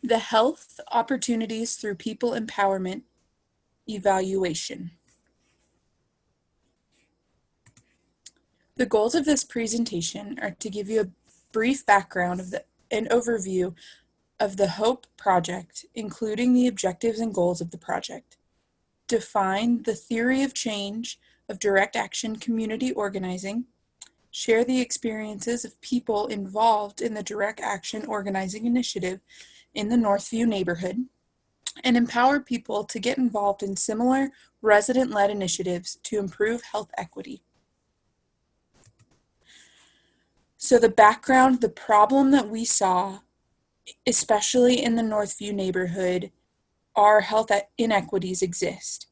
The Health Opportunities Through People Empowerment Evaluation. The goals of this presentation are to give you a brief background of an overview of the HOPE project, including the objectives and goals of the project. Define the theory of change of direct action community organizing. Share the experiences of people involved in the direct action organizing initiative in the Northview neighborhood, and empower people to get involved in similar resident-led initiatives to improve health equity. So the background, the problem that we saw, especially in the Northview neighborhood, are health inequities exist.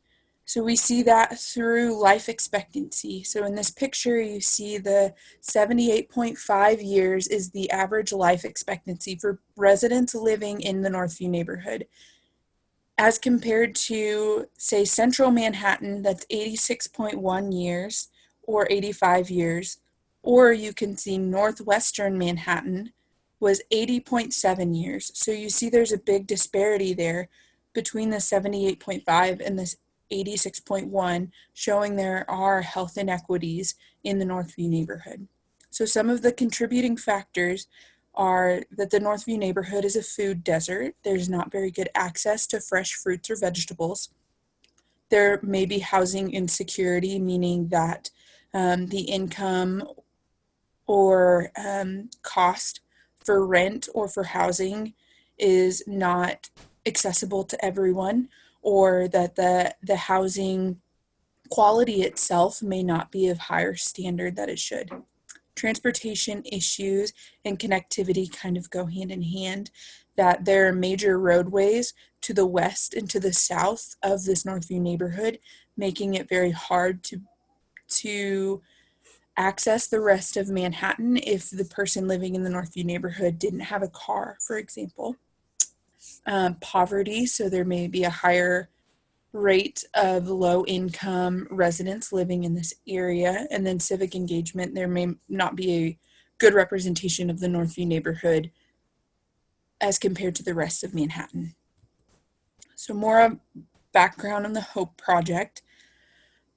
So we see that through life expectancy. So in this picture, you see the 78.5 years is the average life expectancy for residents living in the Northview neighborhood. As compared to, say, central Manhattan, that's 86.1 years or 85 years. Or you can see northwestern Manhattan was 80.7 years. So you see there's a big disparity there between the 78.5 and this 86.1, showing there are health inequities in the Northview neighborhood. So some of the contributing factors are that the Northview neighborhood is a food desert. There's not very good access to fresh fruits or vegetables. There may be housing insecurity, meaning that the income or cost for rent or for housing is not accessible to everyone, or that the housing quality itself may not be of higher standard that it should. Transportation issues and connectivity kind of go hand in hand, that there are major roadways to the west and to the south of this Northview neighborhood, making it very hard to access the rest of Manhattan if the person living in the Northview neighborhood didn't have a car, for example. Poverty, so there may be a higher rate of low-income residents living in this area. And then civic engagement, there may not be a good representation of the Northview neighborhood as compared to the rest of Manhattan. So more background on the HOPE project.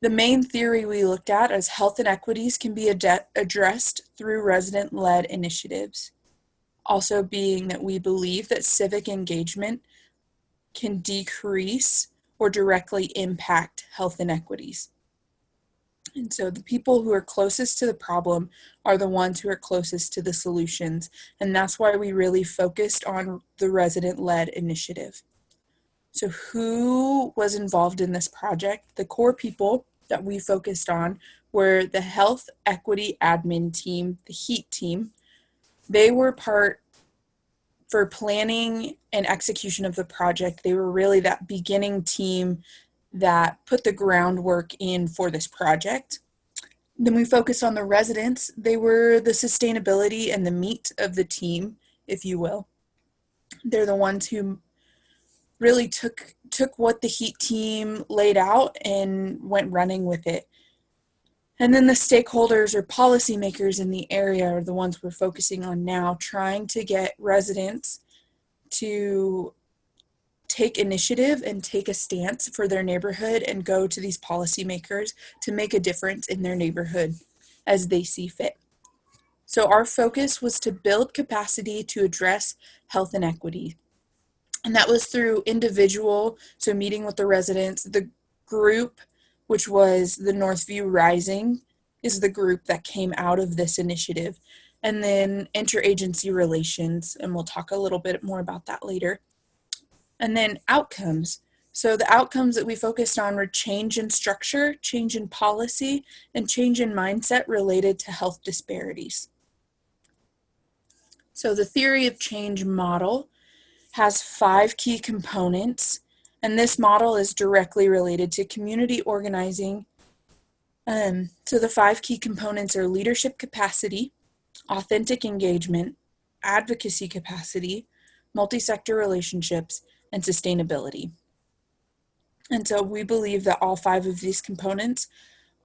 The main theory we looked at is health inequities can be addressed through resident-led initiatives. Also being that we believe that civic engagement can decrease or directly impact health inequities. And so the people who are closest to the problem are the ones who are closest to the solutions. And that's why we really focused on the resident-led initiative. So who was involved in this project? The core people that we focused on were the health equity admin team, the HEAT team. They were part for planning and execution of the project. They were really that beginning team that put the groundwork in for this project. Then we focused on the residents. They were the sustainability and the meat of the team, if you will. They're the ones who really took what the HEAT team laid out and went running with it. And then the stakeholders or policymakers in the area are the ones we're focusing on now, trying to get residents to take initiative and take a stance for their neighborhood and go to these policymakers to make a difference in their neighborhood as they see fit. So our focus was to build capacity to address health inequity. And that was through individual, so meeting with the residents. The group, which was the Northview Rising, is the group that came out of this initiative. And then interagency relations, and we'll talk a little bit more about that later. And then outcomes. So the outcomes that we focused on were change in structure, change in policy, and change in mindset related to health disparities. So the theory of change model has 5 key components, and this model is directly related to community organizing. So the 5 key components are leadership capacity, authentic engagement, advocacy capacity, multi-sector relationships, and sustainability. And so we believe that all 5 of these components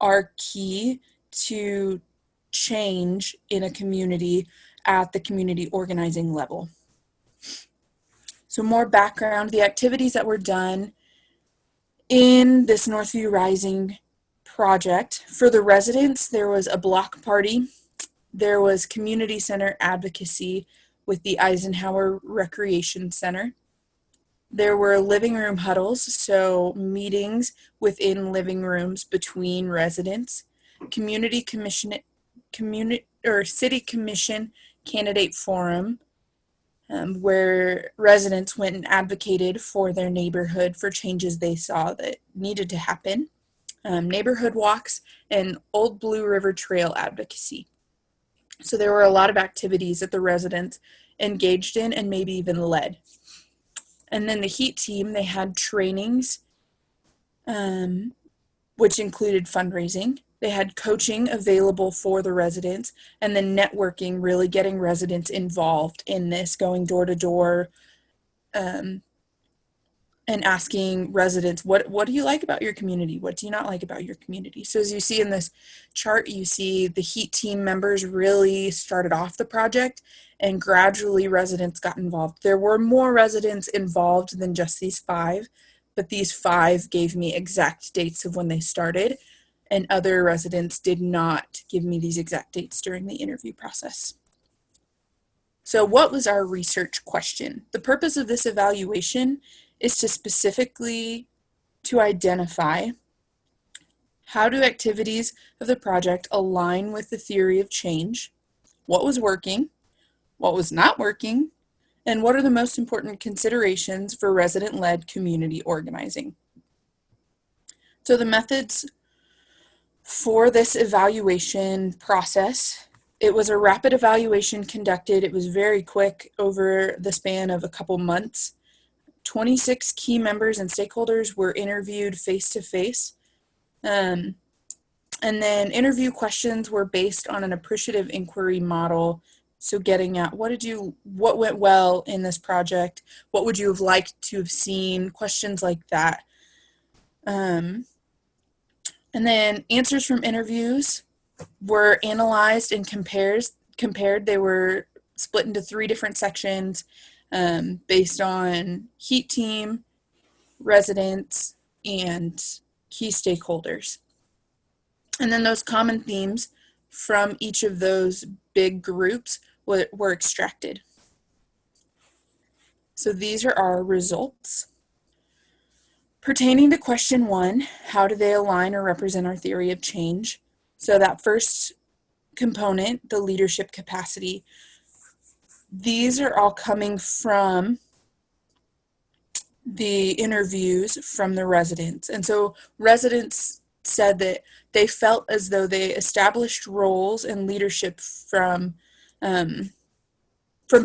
are key to change in a community at the community organizing level. So more background, the activities that were done in this Northview Rising project. For the residents, there was a block party. There was community center advocacy with the Eisenhower Recreation Center. There were living room huddles, so meetings within living rooms between residents. Community commission, city commission candidate forum, where residents went and advocated for their neighborhood for changes they saw that needed to happen. Neighborhood walks and Old Blue River Trail advocacy. So there were a lot of activities that the residents engaged in and maybe even led. And then the HEAT team, they had trainings, which included fundraising. They had coaching available for the residents, and then networking, really getting residents involved in this, going door to door, and asking residents, what do you like about your community? What do you not like about your community? So as you see in this chart, you see the HEAT team members really started off the project, and gradually residents got involved. There were more residents involved than just these 5, but these 5 gave me exact dates of when they started, and other residents did not give me these exact dates during the interview process. So what was our research question? The purpose of this evaluation is to specifically to identify how do activities of the project align with the theory of change, what was working, what was not working, and what are the most important considerations for resident-led community organizing. So the methods for this evaluation process, it was a rapid evaluation conducted. It was very quick over the span of a couple months. 26 key members and stakeholders were interviewed face-to-face. And then interview questions were based on an appreciative inquiry model. So getting at what went well in this project? What would you have liked to have seen? Questions like that. And then answers from interviews were analyzed and compared. They were split into 3 different sections. Based on HEAT team, residents, and key stakeholders. And then those common themes from each of those big groups were extracted. So these are our results. Pertaining to question 1, how do they align or represent our theory of change? So that first component, the leadership capacity, these are all coming from the interviews from the residents. And so residents said that they felt as though they established roles and leadership from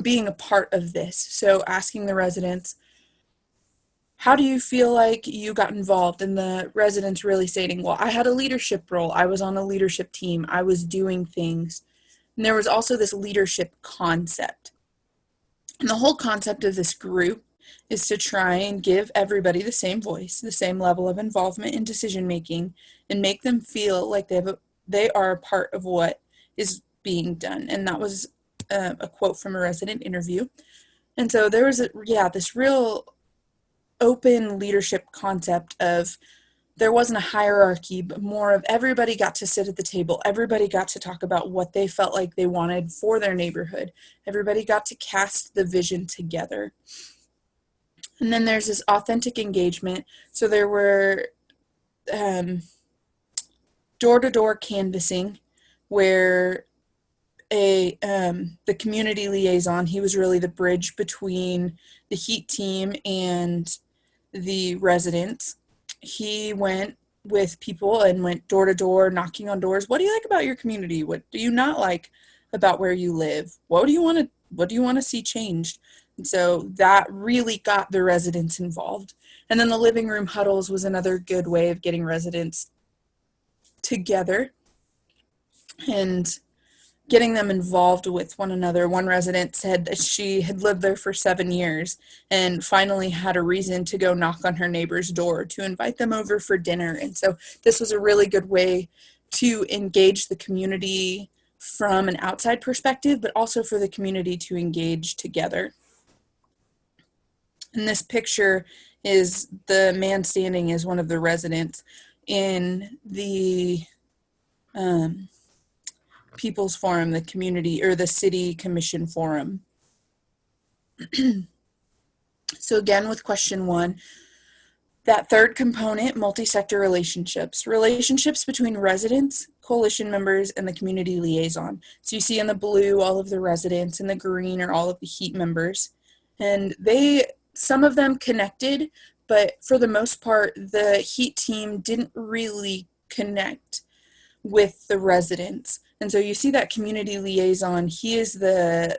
being a part of this. So asking the residents, how do you feel like you got involved? And the residents really stating, well, I had a leadership role. I was on a leadership team. I was doing things. And there was also this leadership concept. And the whole concept of this group is to try and give everybody the same voice, the same level of involvement in decision making, and make them feel like they are a part of what is being done. And that was a quote from a resident interview. And so there was this real open leadership concept of there wasn't a hierarchy, but more of everybody got to sit at the table. Everybody got to talk about what they felt like they wanted for their neighborhood. Everybody got to cast the vision together. And then there's this authentic engagement. So there were door-to-door canvassing where the community liaison, he was really the bridge between the HEAT team and the residents. He went with people and went door to door, knocking on doors. What do you like about your community? What do you not like about where you live? What do you want to see changed? And so that really got the residents involved. And then the living room huddles was another good way of getting residents together and getting them involved with one another. One resident said that she had lived there for 7 years and finally had a reason to go knock on her neighbor's door to invite them over for dinner. And so this was a really good way to engage the community from an outside perspective, but also for the community to engage together. And this picture is the man standing as one of the residents in the People's Forum, the community or the city commission forum. So again, with question 1, that third component, multi-sector relationships. Relationships between residents, coalition members, and the community liaison. So you see in the blue all of the residents, and the green are all of the HEAT members. And some of them connected, but for the most part, the HEAT team didn't really connect with the residents. And so you see that community liaison, he is the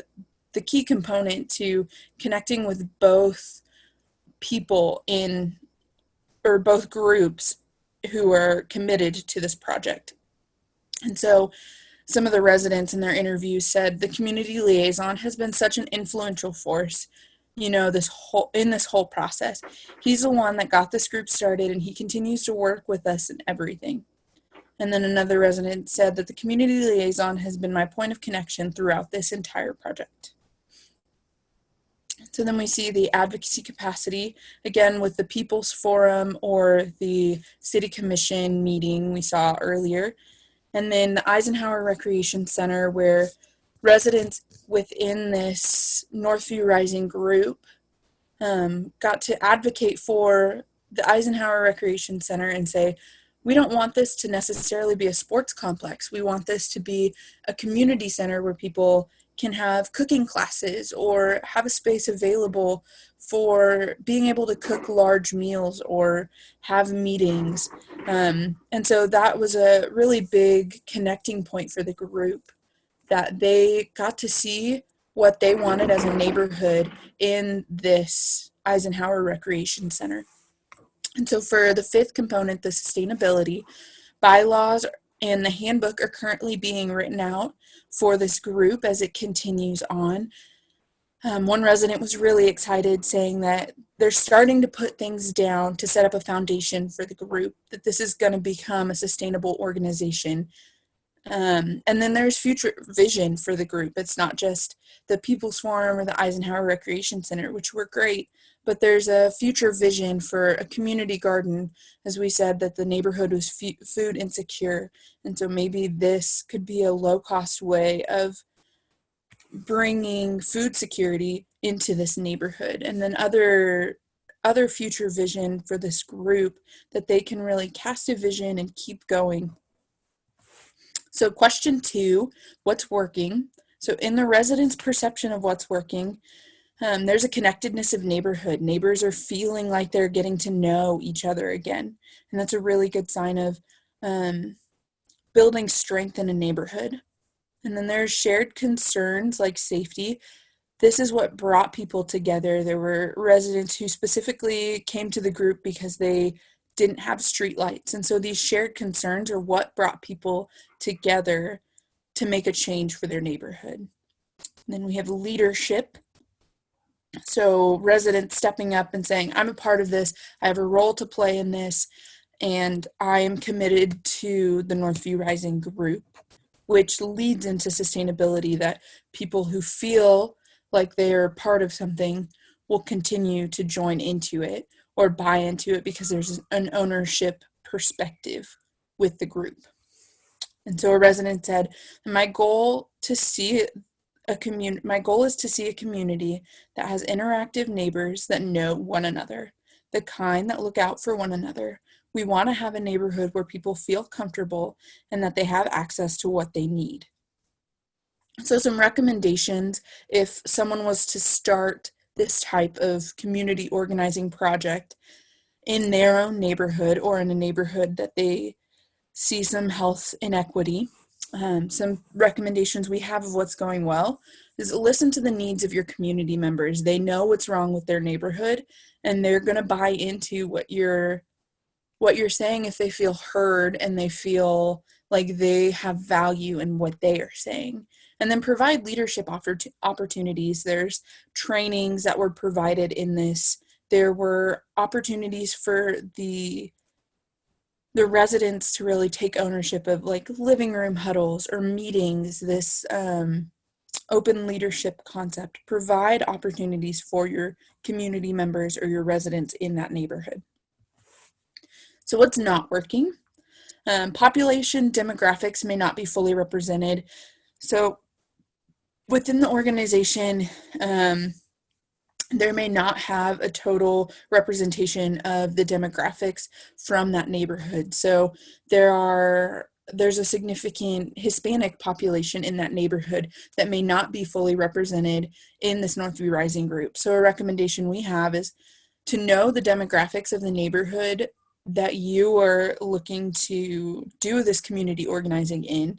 key component to connecting with both people or both groups who are committed to this project. And so some of the residents in their interviews said the community liaison has been such an influential force, this whole process. He's the one that got this group started, and he continues to work with us in everything. And then another resident said that the community liaison has been my point of connection throughout this entire project. So then we see the advocacy capacity, again with the People's Forum or the City Commission meeting we saw earlier. And then the Eisenhower Recreation Center, where residents within this Northview Rising group got to advocate for the Eisenhower Recreation Center and say, we don't want this to necessarily be a sports complex. We want this to be a community center where people can have cooking classes or have a space available for being able to cook large meals or have meetings. And so that was a really big connecting point for the group, that they got to see what they wanted as a neighborhood in this Eisenhower Recreation Center. And so for the fifth component, the sustainability, bylaws and the handbook are currently being written out for this group as it continues on. One resident was really excited, saying that they're starting to put things down to set up a foundation for the group, that this is going to become a sustainable organization. And then there's future vision for the group. It's not just the People's Forum or the Eisenhower Recreation Center, which were great, but there's a future vision for a community garden, as we said, that the neighborhood was food insecure. And so maybe this could be a low-cost way of bringing food security into this neighborhood. And then other future vision for this group, that they can really cast a vision and keep going. So question 2, what's working? So in the residents' perception of what's working, there's a connectedness of neighborhood. Neighbors are feeling like they're getting to know each other again. And that's a really good sign of building strength in a neighborhood. And then there's shared concerns like safety. This is what brought people together. There were residents who specifically came to the group because they didn't have streetlights. And so these shared concerns are what brought people together to make a change for their neighborhood. And then we have leadership. So residents stepping up and saying, I'm a part of this, I have a role to play in this, and I am committed to the Northview Rising group, which leads into sustainability, that people who feel like they're part of something will continue to join into it or buy into it because there's an ownership perspective with the group. And so a resident said, my goal is to see a community that has interactive neighbors that know one another, the kind that look out for one another. We want to have a neighborhood where people feel comfortable and that they have access to what they need. So some recommendations if someone was to start this type of community organizing project in their own neighborhood or in a neighborhood that they see some health inequity. Some recommendations we have of what's going well is listen to the needs of your community members. They know what's wrong with their neighborhood, and they're going to buy into what you're saying if they feel heard and they feel like they have value in what they are saying. And then provide leadership opportunities. There's trainings that were provided in this. There were opportunities for the residents to really take ownership of like living room huddles or meetings. This open leadership concept, provide opportunities for your community members or your residents in that neighborhood. So what's not working? Population demographics may not be fully represented. So within the organization, there may not have a total representation of the demographics from that neighborhood. So there's a significant Hispanic population in that neighborhood that may not be fully represented in this Northview Rising group. So a recommendation we have is to know the demographics of the neighborhood that you are looking to do this community organizing in,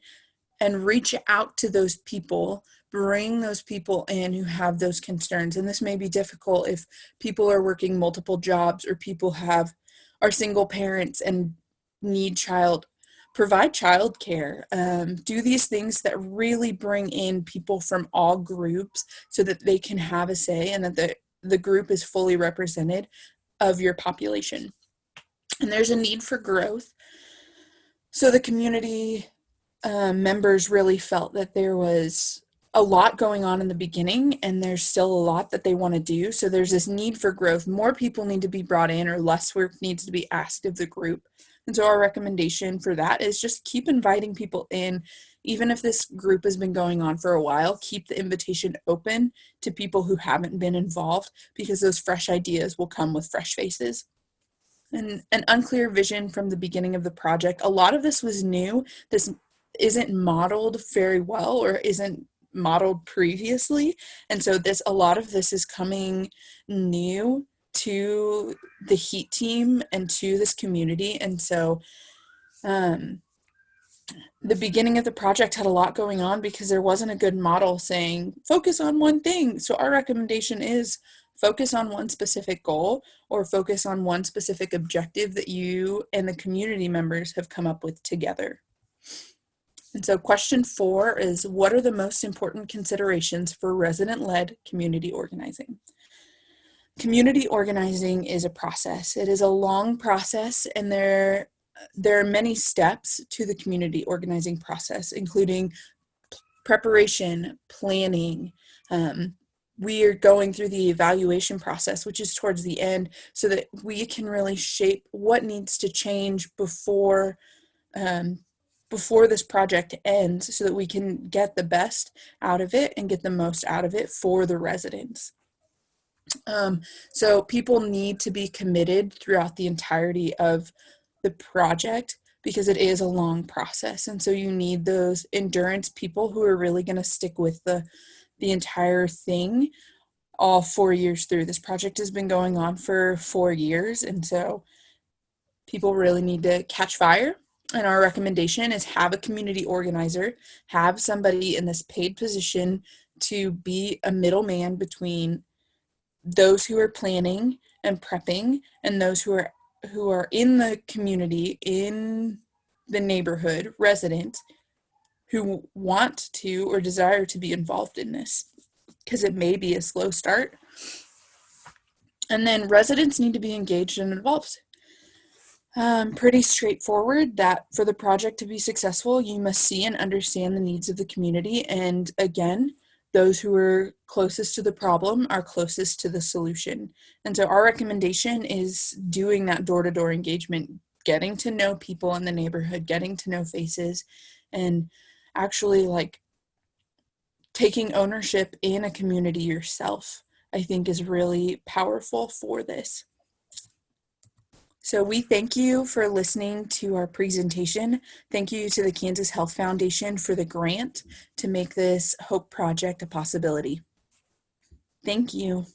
and reach out to those people, bring those people in who have those concerns. And this may be difficult if people are working multiple jobs or people are single parents and provide childcare. Do these things that really bring in people from all groups so that they can have a say and that the group is fully represented of your population. And there's a need for growth. So the community members really felt that there was a lot going on in the beginning and there's still a lot that they want to do. So there's this need for growth. More people need to be brought in or less work needs to be asked of the group. And so our recommendation for that is just keep inviting people in. Even if this group has been going on for a while, keep the invitation open to people who haven't been involved, because those fresh ideas will come with fresh faces. And an unclear vision from the beginning of the project. A lot of this was new. This isn't modeled very well or isn't modeled previously. And so a lot of this is coming new to the HEAT team and to this community. And so the beginning of the project had a lot going on because there wasn't a good model saying focus on one thing. So our recommendation is focus on one specific goal or focus on one specific objective that you and the community members have come up with together. And so question 4 is, what are the most important considerations for resident-led community organizing? Community organizing is a process. It is a long process, and there are many steps to the community organizing process, including preparation, planning. We are going through the evaluation process, which is towards the end, so that we can really shape what needs to change before this project ends, so that we can get the best out of it and get the most out of it for the residents. So people need to be committed throughout the entirety of the project because it is a long process. And so you need those endurance people who are really going to stick with the entire thing all 4 years through. This project has been going on for 4 years, and so people really need to catch fire. And our recommendation is have a community organizer, have somebody in this paid position to be a middleman between those who are planning and prepping and those who are in the community, in the neighborhood, residents who want to or desire to be involved in this, because it may be a slow start. And then residents need to be engaged and involved. Pretty straightforward that for the project to be successful, you must see and understand the needs of the community. And again, those who are closest to the problem are closest to the solution. And so our recommendation is doing that door-to-door engagement, getting to know people in the neighborhood, getting to know faces, and actually taking ownership in a community yourself, I think is really powerful for this. So we thank you for listening to our presentation. Thank you to the Kansas Health Foundation for the grant to make this HOPE project a possibility. Thank you.